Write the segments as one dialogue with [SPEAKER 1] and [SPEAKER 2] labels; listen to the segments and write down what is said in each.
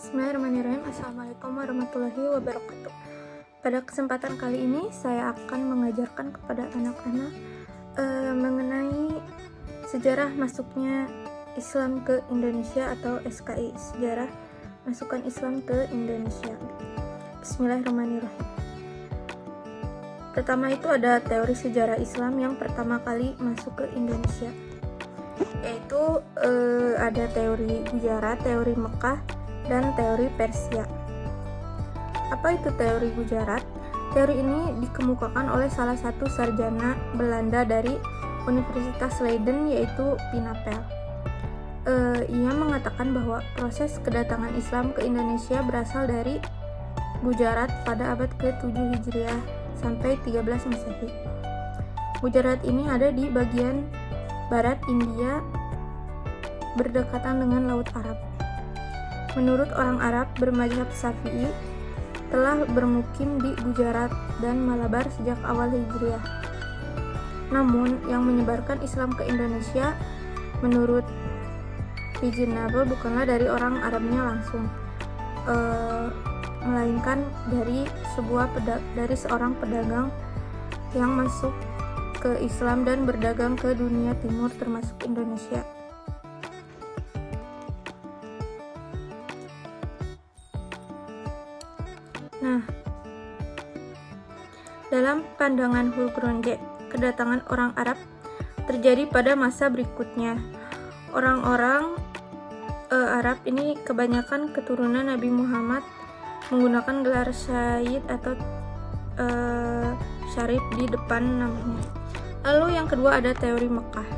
[SPEAKER 1] Bismillahirrahmanirrahim. Assalamualaikum warahmatullahi wabarakatuh. Pada kesempatan kali ini saya akan mengajarkan kepada anak-anak mengenai sejarah masuknya Islam ke Indonesia atau SKI, sejarah masukan Islam ke Indonesia. Bismillahirrahmanirrahim. Pertama itu ada teori sejarah Islam yang pertama kali masuk ke Indonesia, yaitu ada teori Gujarat, teori Mekah, dan teori Persia. Apa itu teori Gujarat? Teori ini dikemukakan oleh salah satu sarjana Belanda dari Universitas Leiden, yaitu Pinapel. Ia mengatakan bahwa proses kedatangan Islam ke Indonesia berasal dari Gujarat pada abad ke-7 Hijriah sampai 13 Masehi. Gujarat ini ada di bagian barat India, berdekatan dengan Laut Arab. Menurut orang Arab bermadzhab Syafi'i, telah bermukim di Gujarat dan Malabar sejak awal Hijriah. Namun, yang menyebarkan Islam ke Indonesia menurut Reasonable bukanlah dari orang Arabnya langsung, melainkan dari seorang pedagang yang masuk ke Islam dan berdagang ke dunia timur termasuk Indonesia. Nah, dalam pandangan Hulgronje, kedatangan orang Arab terjadi pada masa berikutnya. Orang-orang Arab ini kebanyakan keturunan Nabi Muhammad menggunakan gelar Syed atau Syarif di depan namanya. Lalu yang kedua ada teori Mekah,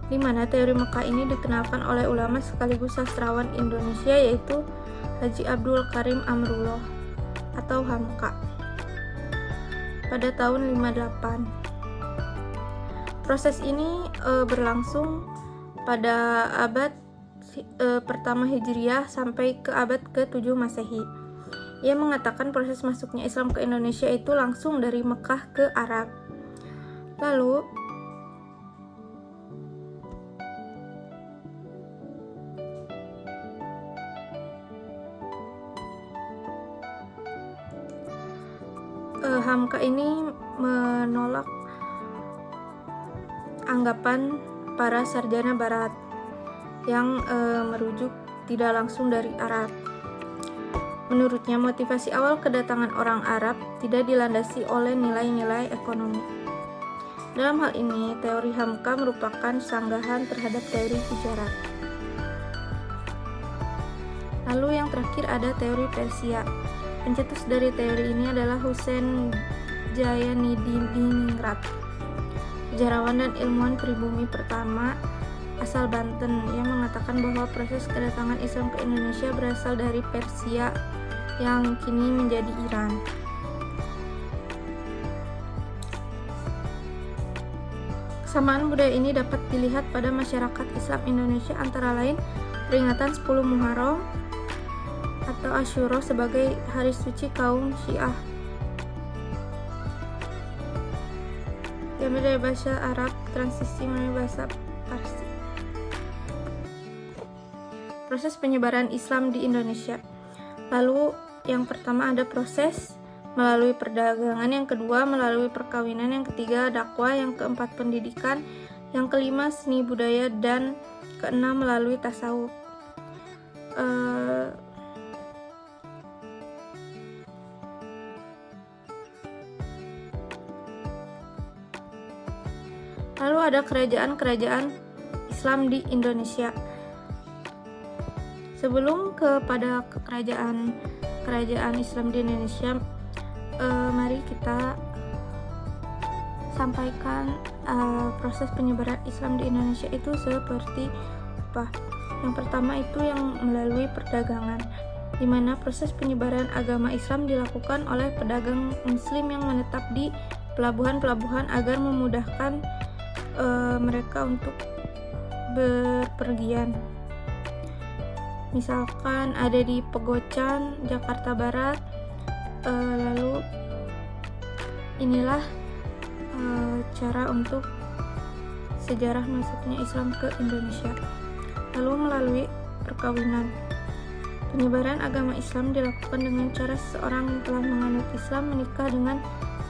[SPEAKER 1] di mana teori Mekah ini dikenalkan oleh ulama sekaligus sastrawan Indonesia, yaitu Haji Abdul Karim Amrullah atau Hamka pada tahun 58. Proses ini berlangsung pada abad pertama Hijriah sampai ke abad ke-7 Masehi. Ia mengatakan proses masuknya Islam ke Indonesia itu langsung dari Mekah ke Arab. Lalu Hamka ini menolak anggapan para sarjana Barat yang merujuk tidak langsung dari Arab. Menurutnya, motivasi awal kedatangan orang Arab tidak dilandasi oleh nilai-nilai ekonomi. Dalam hal ini, teori Hamka merupakan sanggahan terhadap teori Gujarat. Lalu yang terakhir ada teori Persia. Pencetus dari teori ini adalah Husain Jayanidingrat, sejarawan dan ilmuwan pribumi pertama asal Banten, yang mengatakan bahwa proses kedatangan Islam ke Indonesia berasal dari Persia yang kini menjadi Iran. Kesamaan budaya ini dapat dilihat pada masyarakat Islam Indonesia, antara lain peringatan 10 Muharram atau Asyura sebagai hari suci kaum Syiah. Diambil dari bahasa Arab, transisi menuju bahasa Parsi. Proses penyebaran Islam di Indonesia. Lalu yang pertama ada proses melalui perdagangan, yang kedua melalui perkawinan, yang ketiga dakwah, yang keempat pendidikan, yang kelima seni budaya, dan keenam melalui tasawuf. Lalu ada kerajaan-kerajaan Islam di Indonesia. Sebelum kepada kerajaan Islam di Indonesia, mari kita sampaikan proses penyebaran Islam di Indonesia itu seperti apa. Yang pertama itu yang melalui perdagangan, di mana proses penyebaran agama Islam dilakukan oleh pedagang Muslim yang menetap di pelabuhan-pelabuhan agar memudahkan mereka untuk berpergian. Misalkan ada di Pegocan, Jakarta Barat. Lalu inilah cara untuk sejarah masuknya Islam ke Indonesia. Lalu melalui perkawinan. Penyebaran agama Islam dilakukan dengan cara seseorang yang telah menganut Islam menikah dengan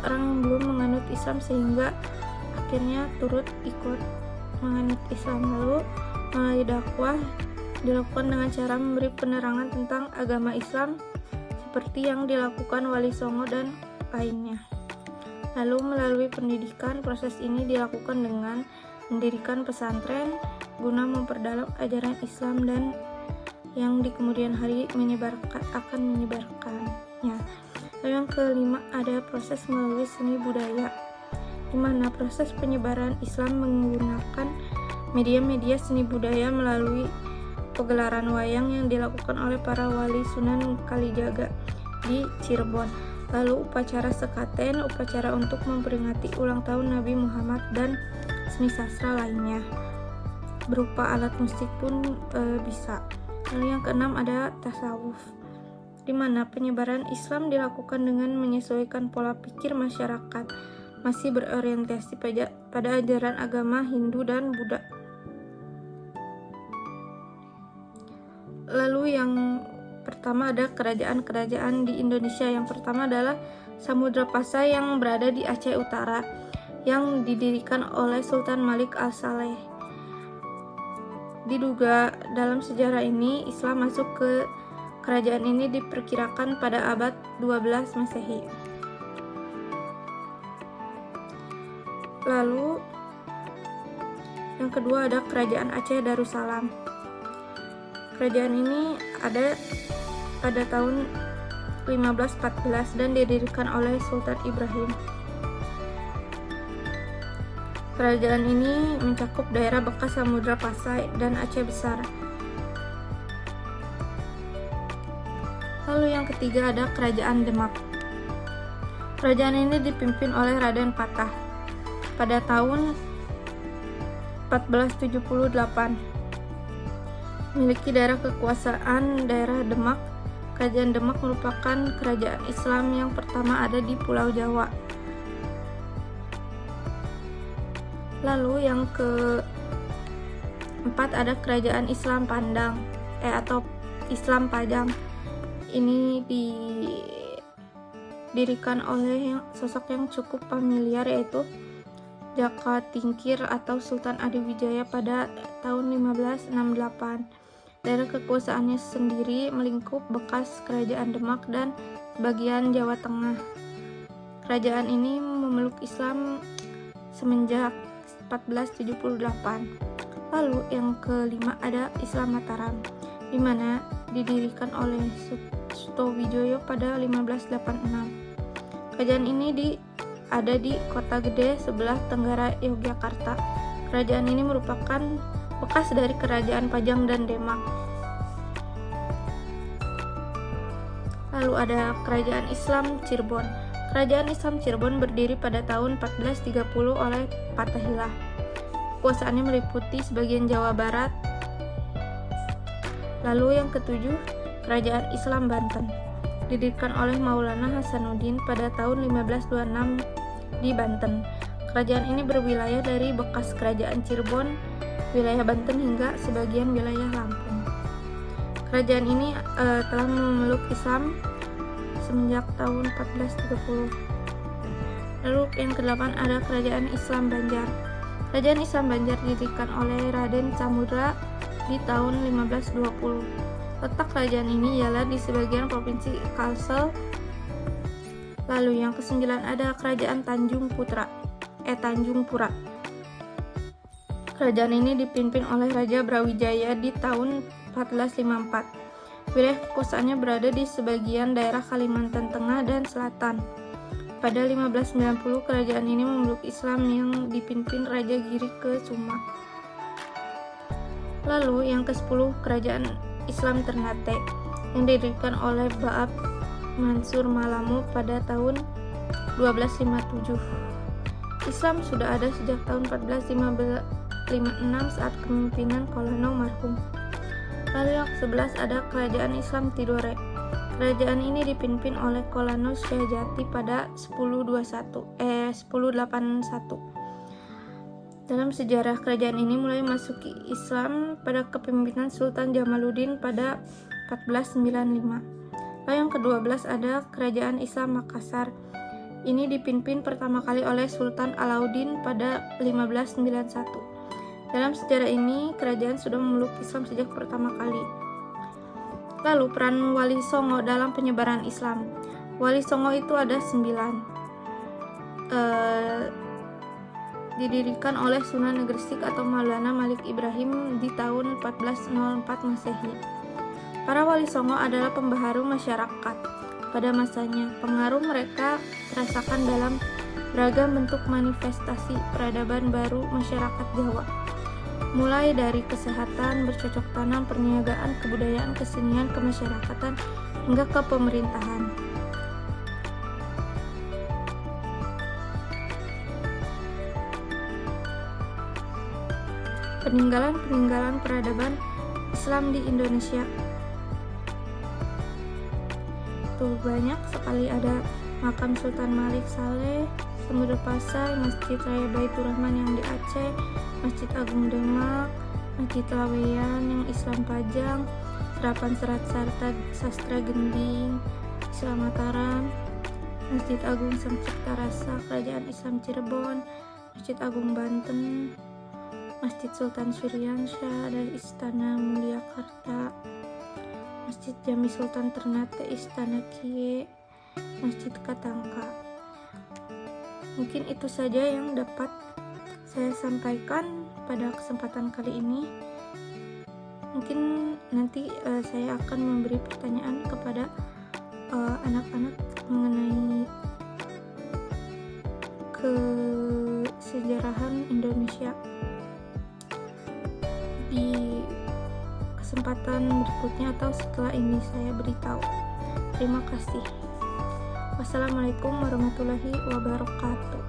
[SPEAKER 1] seorang yang belum menganut Islam sehingga akhirnya turut ikut menganut Islam. Lalu melalui dakwah dilakukan dengan cara memberi penerangan tentang agama Islam seperti yang dilakukan Wali Songo dan lainnya. Lalu melalui pendidikan, proses ini dilakukan dengan mendirikan pesantren guna memperdalam ajaran Islam dan yang di kemudian hari akan menyebarkannya. Lalu yang kelima ada proses melalui seni budaya, di mana proses penyebaran Islam menggunakan media-media seni budaya melalui pegelaran wayang yang dilakukan oleh para wali Sunan Kalijaga di Cirebon. Lalu upacara sekaten, upacara untuk memperingati ulang tahun Nabi Muhammad dan seni sastra lainnya. Berupa alat musik pun bisa. Lalu yang keenam ada tasawuf, di mana penyebaran Islam dilakukan dengan menyesuaikan pola pikir masyarakat, masih berorientasi pada ajaran agama Hindu dan Buddha. Lalu yang pertama ada kerajaan-kerajaan di Indonesia. Yang pertama adalah Samudra Pasai yang berada di Aceh Utara, yang didirikan oleh Sultan Malik Al-Saleh. Diduga dalam sejarah ini Islam masuk ke kerajaan ini diperkirakan pada abad 12 Masehi. Lalu yang kedua ada Kerajaan Aceh Darussalam. Kerajaan ini ada pada tahun 1514 dan didirikan oleh Sultan Ibrahim. Kerajaan ini mencakup daerah bekas Samudra Pasai dan Aceh Besar. Lalu yang ketiga ada Kerajaan Demak. Kerajaan ini dipimpin oleh Raden Patah pada tahun 1478. Memiliki daerah kekuasaan daerah Demak. Kerajaan Demak merupakan kerajaan Islam yang pertama ada di Pulau Jawa. Lalu yang keempat ada Kerajaan Islam Padang atau Islam Pajang. Ini didirikan oleh sosok yang cukup familiar, yaitu Jaka Tingkir atau Sultan Adiwijaya pada tahun 1568. Daerah kekuasaannya sendiri melingkup bekas Kerajaan Demak dan bagian Jawa Tengah. Kerajaan ini memeluk Islam semenjak 1478. Lalu yang kelima ada Islam Mataram, di mana didirikan oleh Sutowijoyo pada 1586. Kerajaan ini ada di Kota Gede sebelah tenggara Yogyakarta. Kerajaan ini merupakan bekas dari Kerajaan Pajang dan Demak. Lalu ada Kerajaan Islam Cirebon. Kerajaan Islam Cirebon berdiri pada tahun 1430 oleh Fatahillah. Kekuasaannya meliputi sebagian Jawa Barat. Lalu yang ketujuh, Kerajaan Islam Banten. Didirikan oleh Maulana Hasanuddin pada tahun 1526 di Banten. Kerajaan ini berwilayah dari bekas Kerajaan Cirebon, wilayah Banten hingga sebagian wilayah Lampung. Kerajaan ini telah memeluk Islam semenjak tahun 1430. Lalu yang ke-8 ada Kerajaan Islam Banjar. Kerajaan Islam Banjar didirikan oleh Raden Samudra di tahun 1520. Letak kerajaan ini ialah di sebagian provinsi Kalsel. Lalu yang ke-9 ada Kerajaan Tanjung Pura. Kerajaan ini dipimpin oleh Raja Brawijaya di tahun 1454. Wilayah kekuasaannya berada di sebagian daerah Kalimantan Tengah dan Selatan. Pada 1590, kerajaan ini memeluk Islam yang dipimpin Raja Giri Kesuma. Lalu yang ke-10 Kerajaan Islam Ternate yang didirikan oleh Baab Mansur Malamu pada tahun 1257. Islam sudah ada sejak tahun 1456 saat kepemimpinan Kolano marhum. Lalu yang ke-11 ada Kerajaan Islam Tidore. Kerajaan ini dipimpin oleh Kolano Syahjati pada 1081. Dalam sejarah, kerajaan ini mulai masuki Islam pada kepemimpinan Sultan Jamaluddin pada 1495. Lalu yang ke-12 ada Kerajaan Islam Makassar. Ini dipimpin pertama kali oleh Sultan Alauddin pada 1591. Dalam sejarah ini, kerajaan sudah memeluk Islam sejak pertama kali. Lalu peran Wali Songo dalam penyebaran Islam. Wali Songo itu ada 9. Didirikan oleh Sunan Gresik atau Maulana Malik Ibrahim di tahun 1404 Masehi. Para Wali Songo adalah pembaharu masyarakat pada masanya. Pengaruh mereka terasakan dalam beragam bentuk manifestasi peradaban baru masyarakat Jawa. Mulai dari kesehatan, bercocok tanam, perniagaan, kebudayaan, kesenian, kemasyarakatan, hingga ke pemerintahan. Peninggalan peradaban Islam di Indonesia. Tuh banyak sekali, ada makam Sultan Malik Saleh, Samudra Pasai, Masjid Raya Baitur Rahman yang di Aceh, Masjid Agung Demak, Masjid Laweyan yang Islam Pajang, Serapan Serat Sarta Sastra Gending, Islam Mataram, Masjid Agung Sang Cipta Rasa, Kerajaan Islam Cirebon, Masjid Agung Banten, Masjid Sultan Syuriansyah dan Istana Mulyakarta, Masjid Jami Sultan Ternate, Istana Kie, Masjid Katangka. Mungkin itu saja yang dapat saya sampaikan pada kesempatan kali ini. Mungkin nanti saya akan memberi pertanyaan kepada anak-anak mengenai kesejarahan Indonesia di kesempatan berikutnya atau setelah ini saya beritahu. Terima kasih. Wassalamualaikum warahmatullahi wabarakatuh.